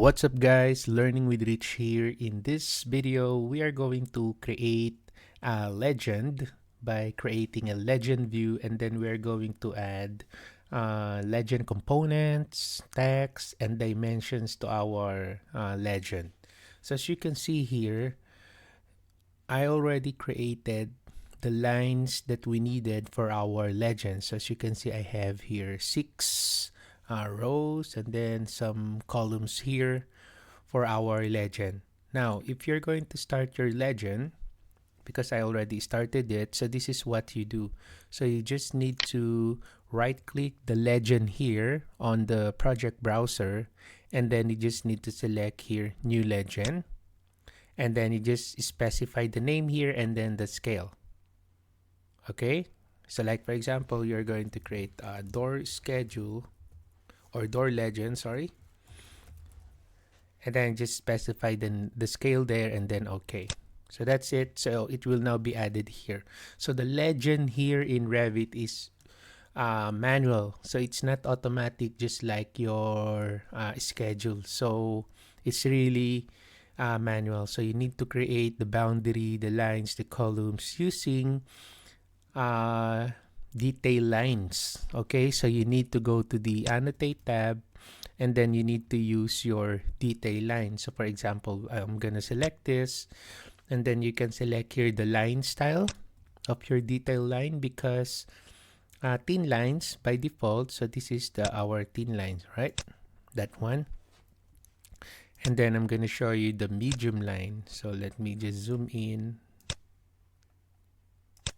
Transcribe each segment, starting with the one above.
What's up guys, Learning with Rich here. In this video, we are going to create a legend by creating a legend view, and then we're going to add legend components, text, and dimensions to our legend. So as you can see here, I already created the lines that we needed for our legend. So as you can see, I have here 6 rows and then some columns here for our legend. Now, if you're going to start your legend, because I already started it, so this is what you do. So you just need to right click the legend here on the project browser, and then you just need to select here new legend, and then you just specify the name here and then the scale. Okay, so like for example, you're going to create a door schedule or door legend, sorry, and then just specify the scale there and then okay. So that's it. So it will now be added here. So the legend here in Revit is manual, so it's not automatic just like your schedule. So it's really manual. So you need to create the boundary, the lines, the columns using detail lines. Okay, so you need to go to the annotate tab, and then you need to use your detail line. So for example, I'm gonna select this, and then you can select here the line style of your detail line, because thin lines by default, so this is our thin lines, right? That one. And then I'm gonna show you the medium line. So let me just zoom in.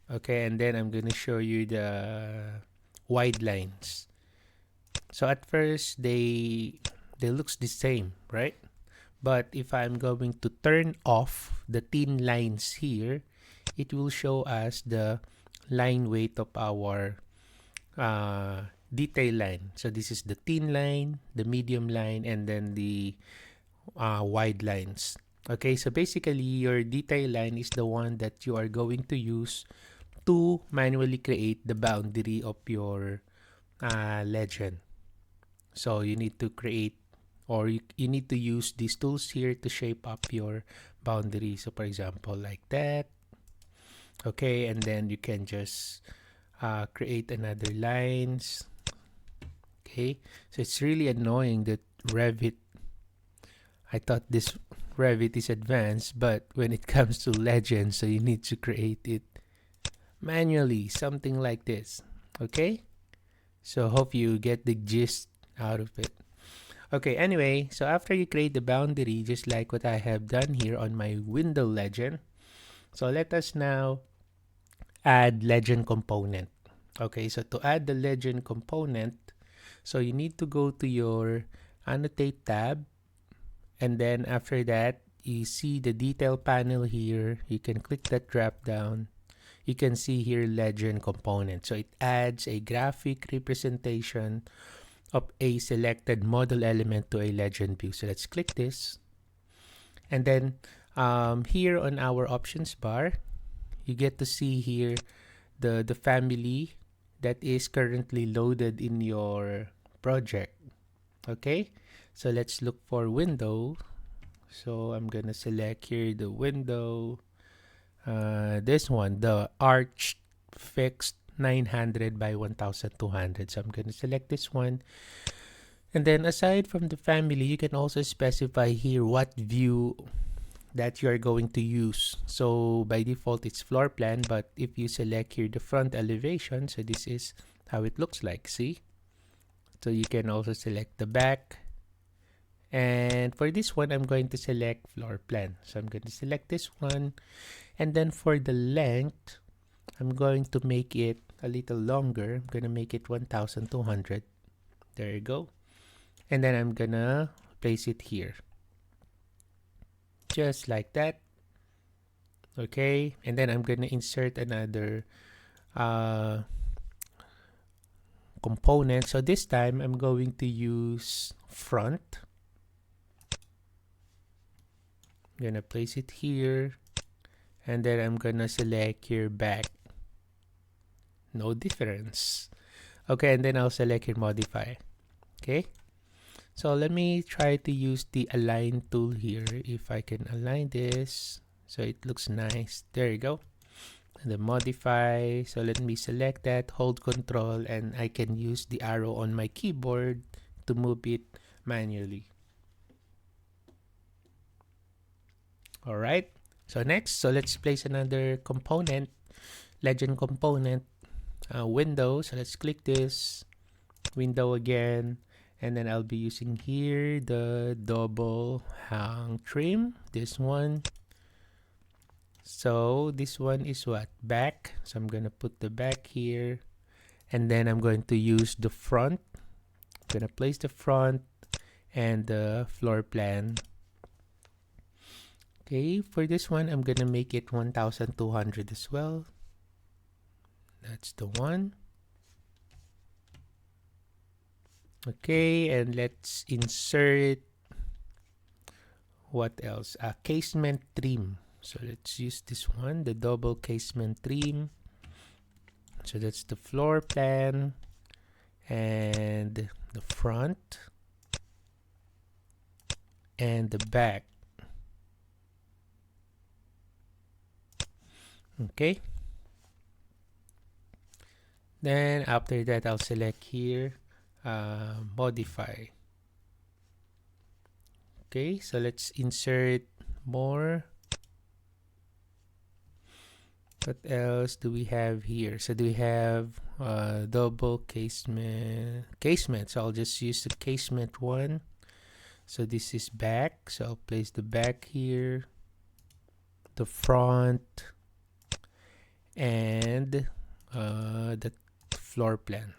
Okay, and then I'm gonna show you the wide lines. So at first they looks the same, right? But if I'm going to turn off the thin lines here, it will show us the line weight of our detail line. So this is the thin line, the medium line, and then the wide lines. Okay, so basically your detail line is the one that you are going to use to manually create the boundary of your legend. So you need to create, or you need to use these tools here to shape up your boundary. So for example, like that. Okay, and then you can just create another lines. Okay, so it's really annoying that Revit, I thought this Revit is advanced, but when it comes to legends, so you need to create it manually, something like this. Okay, so hope you get the gist out of it. Okay, anyway, so after you create the boundary, just like what I have done here on my window legend, so let us now add legend component. Okay, so to add the legend component, so you need to go to your annotate tab, and then after that, you see the detail panel here. You can click that drop down. You can see here legend component. So it adds a graphic representation of a selected model element to a legend view. So let's click this. And then here on our options bar, you get to see here the family that is currently loaded in your project. Okay, so let's look for window. So I'm gonna select here the window, this one, the arch fixed 900 by 1200. So I'm gonna select this one. And then aside from the family, you can also specify here what view that you are going to use. So by default it's floor plan, but if you select here the front elevation, so this is how it looks like, see? So you can also select the back, and for this one I'm going to select floor plan. So I'm going to select this one, and then for the length I'm going to make it a little longer. I'm going to make it 1200. There you go. And then I'm gonna place it here, just like that. Okay, and then I'm gonna insert another component. So this time I'm going to use front. I'm gonna place it here, and then I'm gonna select here back. No difference. Okay, and then I'll select here modify. Okay, So let me try to use the align tool here. If I can align this so it looks nice. There you go. And then modify. So let me select that, hold control, and I can use the arrow on my keyboard to move it manually. Alright. So next, so let's place another component, legend component, window. So let's click this, window again. And then I'll be using here the double hang trim, this one. So this one is what? Back. So I'm going to put the back here. And then I'm going to use the front. I'm going to place the front and the floor plan. Okay, for this one, I'm going to make it 1,200 as well. That's the one. Okay, and let's insert what else? A casement trim. So let's use this one, the double casement trim. So that's the floor plan and the front and the back. Okay. Then after that, I'll select here, modify. Okay, so let's insert more. What else do we have here? So do we have double casement? So I'll just use the casement one. So this is back. So I'll place the back here, the front, and the floor plan.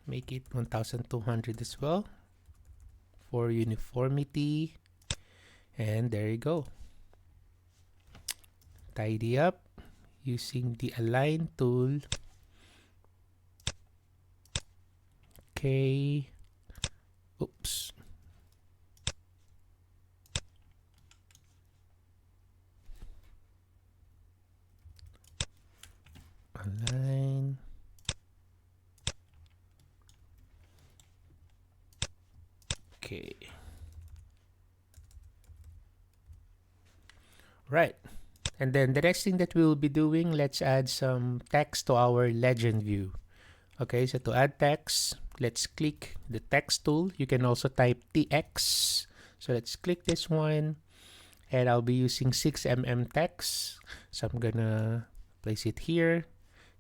Make it 1,200 as well for uniformity. And there you go. Tidy up using the align tool. Okay. Oops. Align. Okay. Right. And then the next thing that we will be doing, let's add some text to our legend view. Okay, so to add text, let's click the text tool. You can also type TX. So let's click this one, and I'll be using 6mm text. So I'm gonna place it here.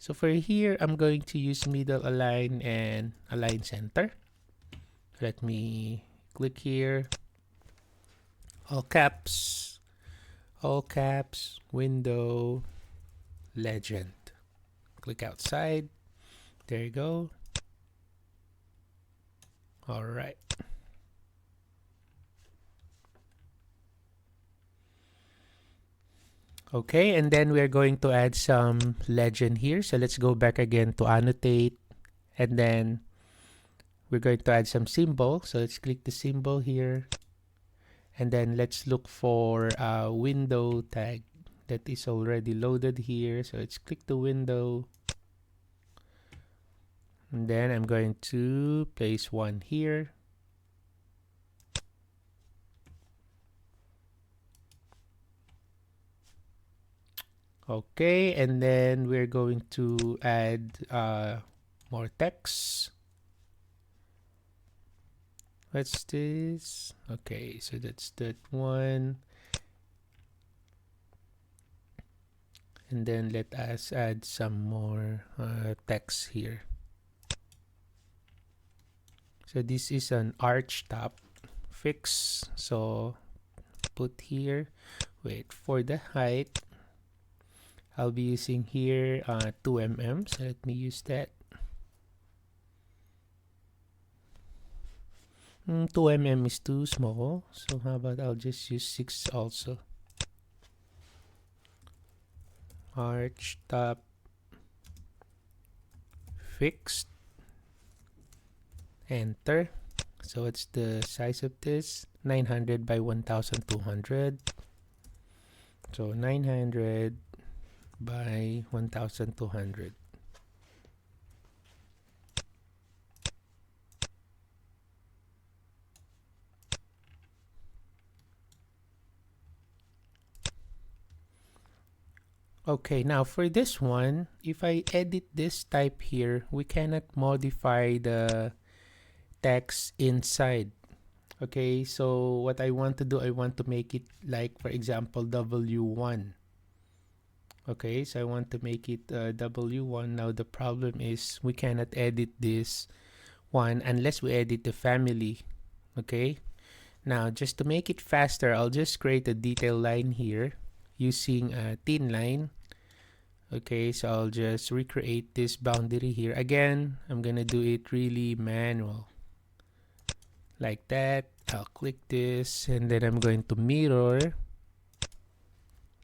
So for here, I'm going to use middle align and align center. Let me click here, all caps, window, legend. Click outside. There you go. All right. Okay, and then we're going to add some legend here. So let's go back again to annotate, and then we're going to add some symbol. So let's click the symbol here, and then let's look for a window tag that is already loaded here. So let's click the window, and then I'm going to place one here. Okay, and then we're going to add more text. What's this? Okay, so that's that one. And then let us add some more text here. So this is an arch top fix. So put here. Wait for the height. I'll be using here 2mm. So let me use that. 2mm is too small. So how about I'll just use 6 also. Arch top fixed. Enter. So what's the size of this? 900 by 1,200. So 900 by 1,200. Okay, now for this one, if I edit this type here, we cannot modify the text inside. Okay, so what I want to do, I want to make it like, for example, W1. Okay, so I want to make it W1. Now the problem is we cannot edit this one unless we edit the family. Okay, now just to make it faster, I'll just create a detail line here using a thin line. Okay, so I'll just recreate this boundary here. Again, I'm gonna do it really manual. Like that. I'll click this and then I'm going to mirror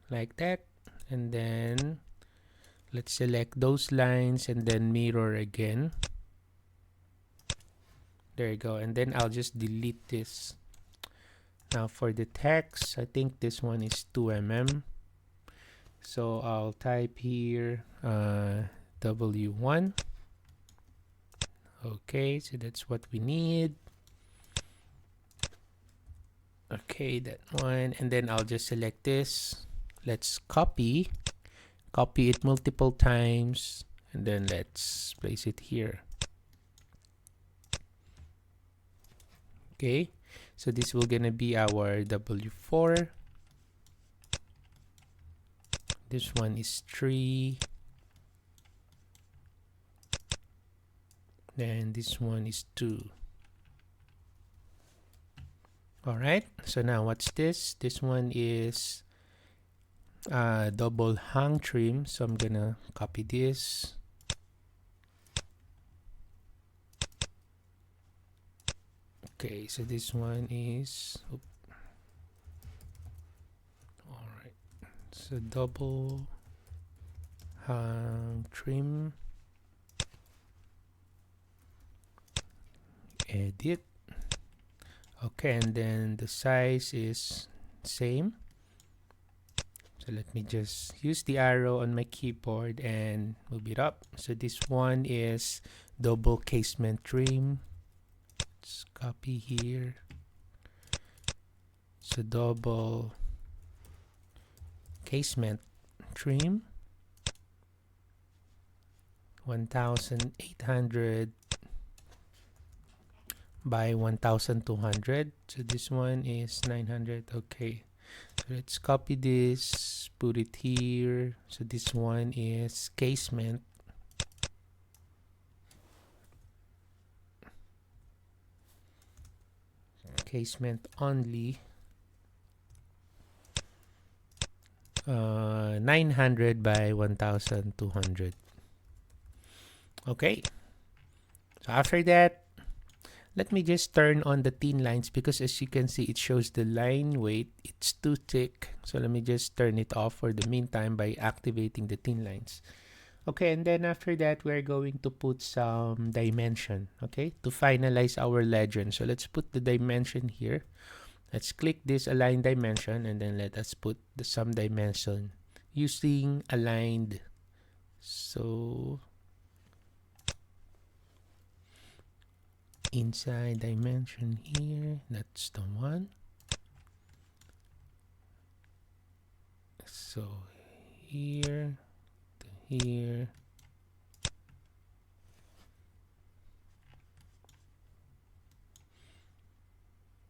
like that, and then let's select those lines and then mirror again. There you go, and then I'll just delete this. Now for the text, I think this one is 2 mm, so I'll type here W1. Okay, so that's what we need. Okay, that one, and then I'll just select this. Let's copy it multiple times, and then let's place it here. Okay, so this will gonna be our W4. This one is 3. Then this one is 2. Alright, so now what's this? This one is double hang trim, so I'm gonna copy this. Okay, so this one is, alright, so double hang trim, edit. Okay, and then the size is same. So let me just use the arrow on my keyboard and move it up. So this one is double casement trim. Let's copy here. So double casement trim, 1,800 by 1,200. So this one is 900. Okay, so let's copy this, put it here. So this one is casement. Casement only. 900 by 1,200. Okay, so after that, let me just turn on the thin lines, because as you can see, it shows the line weight. It's too thick. So let me just turn it off for the meantime by activating the thin lines. Okay, and then after that, we're going to put some dimension, okay, to finalize our legend. So let's put the dimension here. Let's click this align dimension, and then let us put some dimension using aligned. So inside dimension here, that's the one. So here to here.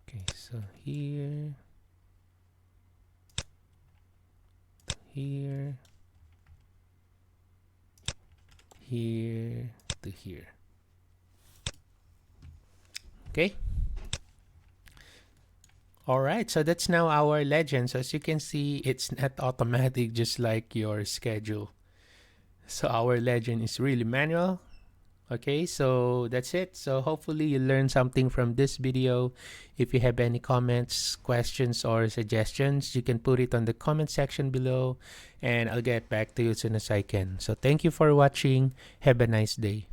Okay, so here to here, here to here. Okay. Alright, so that's now our legend. So as you can see, it's not automatic, just like your schedule. So our legend is really manual. Okay, so that's it. So hopefully you learned something from this video. If you have any comments, questions, or suggestions, you can put it on the comment section below, and I'll get back to you as soon as I can. So thank you for watching. Have a nice day.